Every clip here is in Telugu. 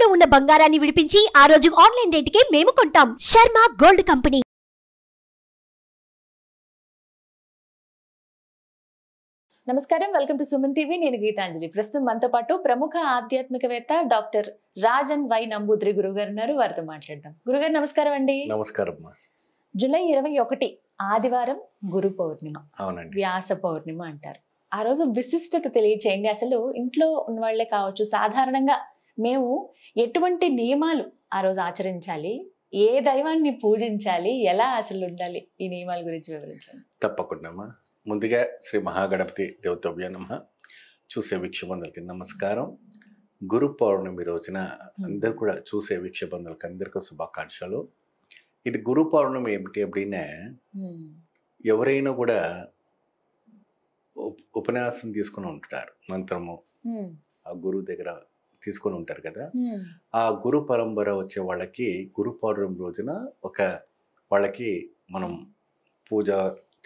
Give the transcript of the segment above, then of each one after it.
తాకట్టులో ఉన్న బంగారాన్ని విడిపించి ఆ రోజు ఆన్లైన్ రేటుకే మేము కొంటాం. Sharma gold company. నమస్కారం, వెల్కమ్ టు సుమన్ టీవీ. నేను గీతాంజలి. ప్రస్తుతం మనతో పాటు ప్రముఖ ఆధ్యాత్మికవేత్త డాక్టర్ రాజన్ వై నంబూద్రి గురువు గారు ఉన్నారు. వారితో మాట్లాడదాం. గురుగారు నమస్కారం అండి. నమస్కారం. జూలై 21 ఆదివారం గురు పౌర్ణిమ, అవునండి, వ్యాస పౌర్ణిమ అంటారు. ఆ రోజు విశిష్టత తెలియచేయండి. అసలు ఇంట్లో ఉన్న వాళ్లే కావచ్చు, సాధారణంగా మేము ఎటువంటి నియమాలు ఆ రోజు ఆచరించాలి, ఏ దైవాన్ని పూజించాలి, ఎలా అసలు ఉండాలి, ఈ నియమాల గురించి వివరించండి. తప్పకుండా. ముందుగా శ్రీ మహాగణపతి దేవతభ్య నమః. చూసే వీక్షబంధులకి నమస్కారం. గురు పౌర్ణమి రోజున అందరు కూడా చూసే వీక్షబంధులకి అందరికీ శుభాకాంక్షలు. ఇది గురు పౌర్ణమి ఏమిటి அப்படின்னா, ఎవరైనా కూడా ఉపన్యాసం తీసుకుని ఉంటారు, మంత్రము ఆ గురువు దగ్గర తీసుకొని ఉంటారు కదా. ఆ గురు పరంపర వచ్చే వాళ్ళకి గురు పౌర్ణమి రోజున ఒక వాళ్ళకి మనం పూజ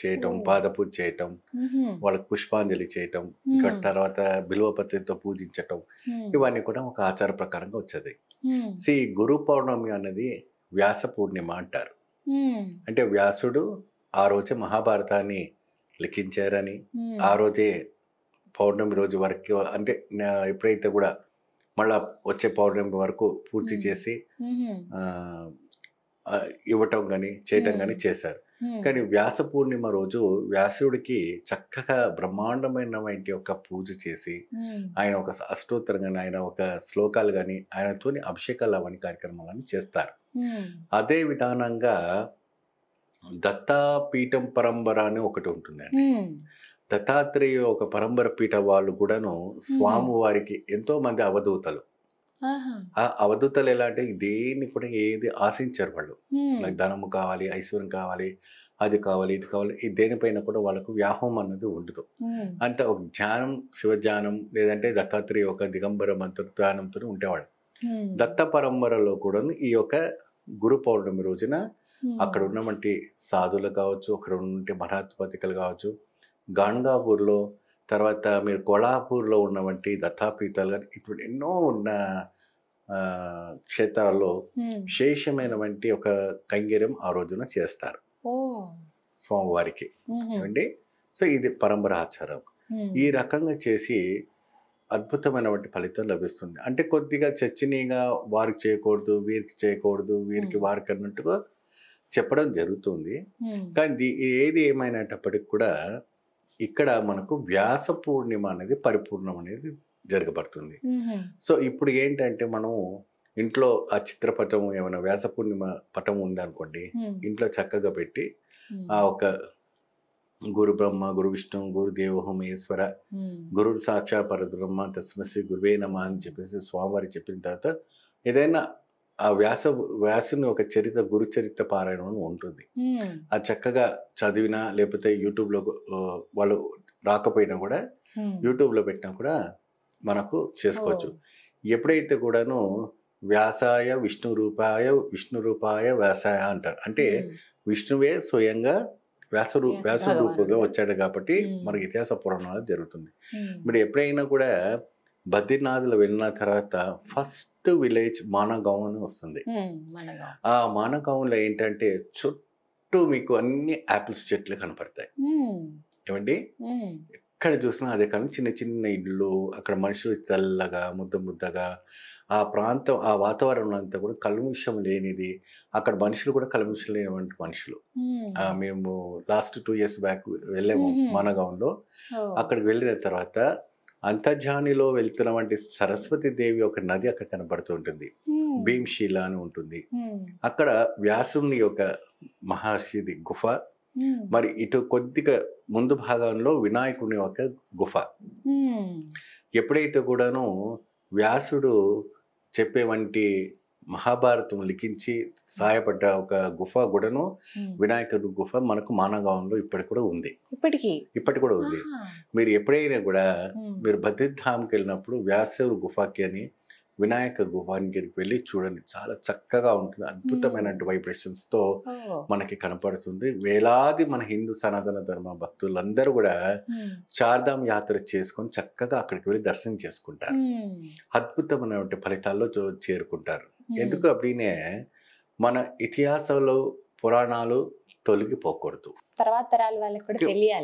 చేయటం, పాద పూజ చేయటం, వాళ్ళకి పుష్పాంజలి చేయటం, ఇంకా తర్వాత బిల్వపత్రితో పూజించటం, ఇవన్నీ కూడా ఒక ఆచార ప్రకారంగా వచ్చేది. గురు పౌర్ణమి అనేది వ్యాస పూర్ణిమ అంటారు. అంటే వ్యాసుడు ఆ రోజే మహాభారతాన్ని లిఖించారని, ఆ రోజే పౌర్ణమి రోజు వరకు, అంటే ఎప్పుడైతే కూడా మళ్ళా వచ్చే పౌర్ణమి వరకు పూర్తి చేసి ఇవ్వటం కానీ చేయటం కానీ చేశారు. కానీ వ్యాస పూర్ణిమ రోజు వ్యాసుడికి చక్కగా బ్రహ్మాండమైనటువంటి ఒక పూజ చేసి, ఆయన ఒక అష్టోత్తరం కానీ, ఆయన ఒక శ్లోకాలు కానీ, ఆయనతో అభిషేకాలు అవన్నీ కార్యక్రమాలని చేస్తారు. అదే విధానంగా దత్తాపీఠం పరంపర అని ఒకటి ఉంటుందండి. దత్తాత్రేయ ఒక పరంపర పీఠ వాళ్ళు కూడాను స్వామి వారికి ఎంతో మంది అవధూతలు. ఆ అవధూతలు ఎలా అంటే దేన్ని కూడా ఏది ఆశించారు వాళ్ళు. నాకు ధనము కావాలి, ఐశ్వర్యం కావాలి, అది కావాలి, ఇది కావాలి, ఈ దేనిపైన కూడా వాళ్ళకు వ్యాహం అన్నది ఉండదు. అంటే ఒక ధ్యానం, శివధ్యానం, లేదంటే దత్తాత్రేయ ఒక దిగంబర మంత్ర ధ్యానంతో ఉండేవాడు. దత్త పరంపరలో కూడా ఈ యొక్క గురు పౌర్ణమి రోజున అక్కడ ఉన్నటువంటి సాధువులు కావచ్చు, అక్కడ ఉన్నటువంటి మహాత్పతికలు కావచ్చు, గాంగాపూర్లో, తర్వాత మీరు కొల్హాపూర్లో ఉన్నటువంటి దత్తాపీఠాలు కానీ, ఇప్పుడు ఎన్నో ఉన్న క్షేత్రాల్లో విశేషమైనటువంటి ఒక కైంకర్యం ఆ రోజున చేస్తారు స్వామివారికి అండి. సో ఇది పరంపర ఆచారం. ఈ రకంగా చేసి అద్భుతమైనటువంటి ఫలితం లభిస్తుంది. అంటే కొద్దిగా చర్చనీయంగా వారికి చేయకూడదు, వీరికి చేయకూడదు, వీరికి వారికి అన్నట్టుగా చెప్పడం జరుగుతుంది. కానీ ఏది ఏమైనప్పటికి కూడా ఇక్కడ మనకు వ్యాస పూర్ణిమ అనేది పరిపూర్ణం అనేది జరగబడుతుంది. సో ఇప్పుడు ఏంటంటే మనం ఇంట్లో ఆ చిత్రపటం ఏమైనా వ్యాస పూర్ణిమ పటం ఉందనుకోండి, ఇంట్లో చక్కగా పెట్టి ఆ ఒక గురు బ్రహ్మ, గురు విష్ణు, గురు దేవో మహేశ్వర, గురు సాక్షా పరబ్రహ్మ తస్మై గురువే నమః అని చెప్పేసి స్వామివారి చెప్పిన తర్వాత ఏదైనా ఆ వ్యాసుని ఒక చరిత్ర, గురు చరిత్ర పారాయణం ఉంటుంది. అది చక్కగా చదివినా, లేకపోతే యూట్యూబ్లో వాళ్ళు రాకపోయినా కూడా యూట్యూబ్లో పెట్టినా కూడా మనకు చేసుకోవచ్చు. ఎప్పుడైతే కూడాను వ్యాసాయ విష్ణు రూపాయ వ్యాసాయ అంటారు. అంటే విష్ణువే స్వయంగా వ్యాస రూపంగా వచ్చాడు కాబట్టి మనకి ఇతిహాస పురాణాలు జరుగుతుంది. మీరు ఎప్పుడైనా కూడా బద్రీనాథ్లో వెళ్ళిన తర్వాత ఫస్ట్ విలేజ్ మానగావ్ అని వస్తుంది. ఆ మానగావ్లో ఏంటంటే చుట్టూ మీకు అన్ని యాపిల్స్ చెట్లు కనపడతాయి. ఏమండి, ఎక్కడ చూసినా అదే కానీ చిన్న చిన్న ఇళ్ళు, అక్కడ మనుషులు తెల్లగా ముద్దగా, ఆ ప్రాంతం, ఆ వాతావరణం అంతా కూడా కల్ముషం లేనిది. అక్కడ మనుషులు కూడా కల్ముషం లేనివంటి మనుషులు. మేము లాస్ట్ 2 years బ్యాక్ వెళ్ళాము మానగావ్లో. అక్కడికి వెళ్ళిన తర్వాత అంతర్జానిలో వెళ్తున్నటువంటి సరస్వతి దేవి ఒక నది అక్కడ కనబడుతూ ఉంటుంది. భీమ్శీల అని ఉంటుంది. అక్కడ వ్యాసుని యొక్క మహర్షిది గుఫ, మరి ఇటు కొద్దిగా ముందు భాగంలో వినాయకుని యొక్క గుఫ. ఎప్పుడైతే కూడాను వ్యాసుడు చెప్పేవంటి మహాభారతం లిఖించి సహాయపడ్డ ఒక గుఫ కూడాను, వినాయకుడి గుఫ మనకు మానగావంలో ఇప్పటికి కూడా ఉంది. ఇప్పటికి కూడా ఉంది. మీరు ఎప్పుడైనా కూడా మీరు బద్రీధామ్కి వెళ్ళినప్పుడు వ్యాసుడు గుఫకి అని వినాయక గుహానికి వెళ్ళి చూడండి, చాలా చక్కగా ఉంటుంది. అద్భుతమైన వైబ్రేషన్స్ తో మనకి కనపడుతుంది. వేలాది మన హిందూ సనాతన ధర్మ భక్తులందరూ కూడా చార్ధామ్ యాత్ర చేసుకొని చక్కగా అక్కడికి వెళ్ళి దర్శనం చేసుకుంటారు. అద్భుతమైన ఫలితాల్లో చేరుకుంటారు. ఎందుకు అప్పుడే మన ఇతిహాసాలు పురాణాలు తొలగిపోకూడదు, తర్వాత తరాల వాళ్ళకి కూడా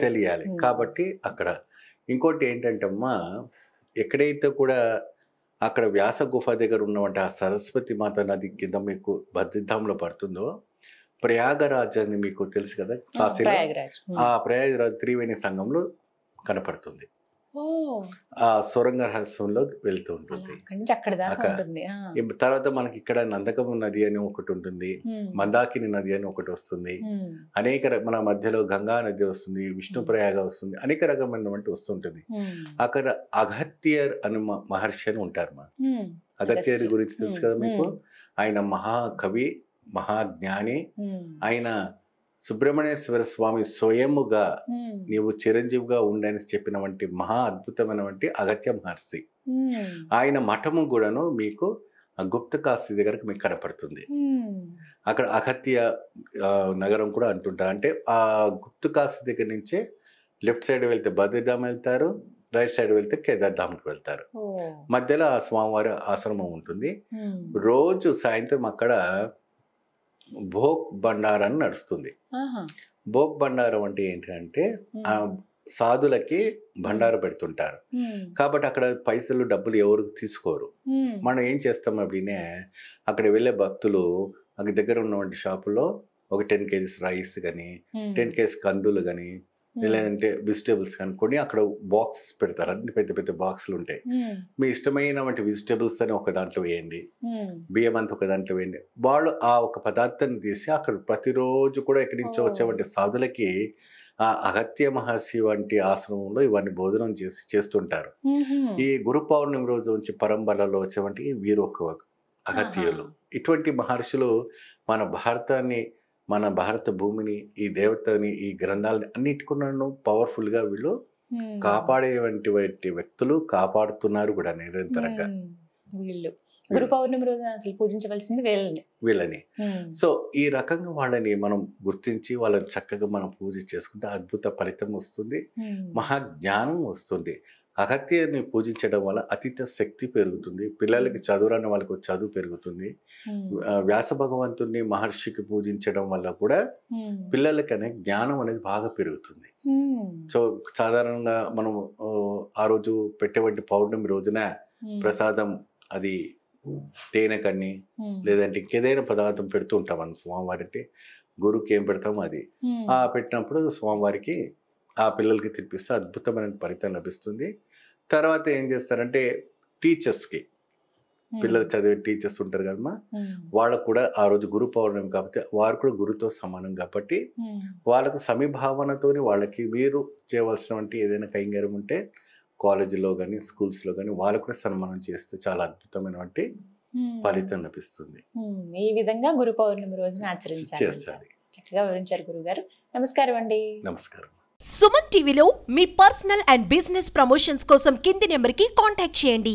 తెలియాలి. కాబట్టి అక్కడ ఇంకోటి ఏంటంటే అమ్మా, ఎక్కడైతే కూడా అక్కడ వ్యాస గుహ దగ్గర ఉన్నటువంటి ఆ సరస్వతి మాత నది కింద మీకు బద్రిధాంలో పడుతుందో, ప్రయాగరాజ్ అని మీకు తెలుసు కదా, కాశీలో ఆ ప్రయాగరాజ్ త్రివేణి సంఘంలో కనపడుతుంది. ఆ సొరంగ రహస్యంలో వెళ్తూ ఉంటుంది. తర్వాత మనకి ఇక్కడ నందకము నది అని ఒకటి ఉంటుంది, మందాకిని నది అని ఒకటి వస్తుంది, అనేక మన మధ్యలో గంగా నది వస్తుంది, విష్ణు ప్రయాగ వస్తుంది, అనేక రకమైనటువంటి వస్తుంటుంది. అక్కడ అగత్యర్ అని మహర్షి అని ఉంటారు. మా అగత్యర్ గురించి తెలుసు కదా మీకు. ఆయన మహాకవి, మహాజ్ఞాని. ఆయన సుబ్రహ్మణ్యేశ్వర స్వామి స్వయముగా నీవు చిరంజీవిగా ఉండని చెప్పినటువంటి మహా అద్భుతమైనటువంటి అగత్య మహర్షి. ఆయన మఠము కూడాను మీకు గుప్త కాశీ దగ్గరకు మీకు కనపడుతుంది. అక్కడ అగత్య నగరం కూడా అంటుంటారు. అంటే ఆ గుప్త కాశీ దగ్గర నుంచే లెఫ్ట్ సైడ్ వెళ్తే బద్రీధామ్ వెళ్తారు, రైట్ సైడ్ వెళ్తే కేదార్ధామ్కి వెళ్తారు. మధ్యలో ఆ స్వామివారి ఆశ్రమం ఉంటుంది. రోజు సాయంత్రం అక్కడ భోగ్ బండారం నడుస్తుంది. భోగ్ బండారం అంటే ఏంటంటే సాధులకి భండారం పెడుతుంటారు. కాబట్టి అక్కడ పైసలు డబ్బులు ఎవరు తీసుకోరు. మనం ఏం చేస్తాం అప్పుడే, అక్కడ వెళ్ళే భక్తులు అక్కడ దగ్గర ఉన్నటువంటి షాపులో ఒక 10 kgs రైస్ కానీ, 10 kgs కందులు కానీ, లేదంటే వెజిటేబుల్స్ కనుక్కొని అక్కడ బాక్స్ పెడతారు. అన్ని పెద్ద పెద్ద బాక్సులు ఉంటాయి. మీ ఇష్టమైనటువంటి వెజిటేబుల్స్ అని ఒక దాంట్లో వేయండి, బియ్యం అంతా ఒక దాంట్లో వేయండి. వాళ్ళు ఆ ఒక పదార్థాన్ని తీసి అక్కడ ప్రతిరోజు కూడా ఎక్కడి నుంచో వచ్చేవంటి సాధులకి ఆ అగత్య మహర్షి వంటి ఆశ్రమంలో ఇవన్నీ భోజనం చేస్తుంటారు. ఈ గురు పౌర్ణమి రోజు నుంచి పరంబరలో వచ్చేవంటి వీరు ఒక అగత్యులు. ఇటువంటి మహర్షులు మన భారతాన్ని, మన భారత భూమిని, ఈ దేవతని, ఈ గ్రంథాలని అన్నిటికున్నాను పవర్ఫుల్ గా వీళ్ళు కాపాడేటువంటి వ్యక్తులు, కాపాడుతున్నారు కూడా నిరంతరంగా. వీళ్ళు గురు పౌర్ణమి రోజున అసలు పూజించవలసింది వీళ్ళని. సో ఈ రకంగా వాళ్ళని మనం గుర్తించి వాళ్ళని చక్కగా మనం పూజ చేసుకుంటే అద్భుత ఫలితం వస్తుంది, మహాజ్ఞానం వస్తుంది. అగత్యని పూజించడం వల్ల అతీత శక్తి పెరుగుతుంది. పిల్లలకి చదువురాని వాళ్ళకు చదువు పెరుగుతుంది. వ్యాస భగవంతుని మహర్షికి పూజించడం వల్ల కూడా పిల్లలకి అనే జ్ఞానం అనేది బాగా పెరుగుతుంది. సో సాధారణంగా మనం ఆ రోజు పెట్టేవంటి పౌర్ణమి రోజున ప్రసాదం అది తేనె కన్ని లేదంటే ఇంకేదైనా పదార్థం పెడుతూ ఉంటాం మనం స్వామివారికి. గురువుకి ఏం పెడతామో అది పెట్టినప్పుడు స్వామివారికి ఆ పిల్లలకి తినిపిస్తే అద్భుతమైన ఫలితం లభిస్తుంది. తర్వాత ఏం చేస్తారంటే టీచర్స్కి, పిల్లలు చదివే టీచర్స్ ఉంటారు కదమ్మా, వాళ్ళకు కూడా ఆ రోజు గురు పౌర్ణమి కాబట్టి వారు కూడా గురుతో సమానం కాబట్టి వాళ్ళకు సమీభావనతోని వాళ్ళకి మీరు చేయవలసినటువంటి ఏదైనా కైంగర్యం ఉంటే కాలేజీలో కానీ స్కూల్స్లో కానీ వాళ్ళకు కూడా సన్మానం చేస్తే చాలా అద్భుతమైనటువంటి ఫలితం లభిస్తుంది. ఈ విధంగా గురు పౌర్ణమి రోజున ఆచరించాలి. చక్కగా వివరించారు గురుగారు. నమస్కారం అండి. నమస్కారం. సుమన్ టీవీలో మీ పర్సనల్ అండ్ బిజినెస్ ప్రమోషన్స్ కోసం కింది నెంబర్కి కాంటాక్ట్ చేయండి.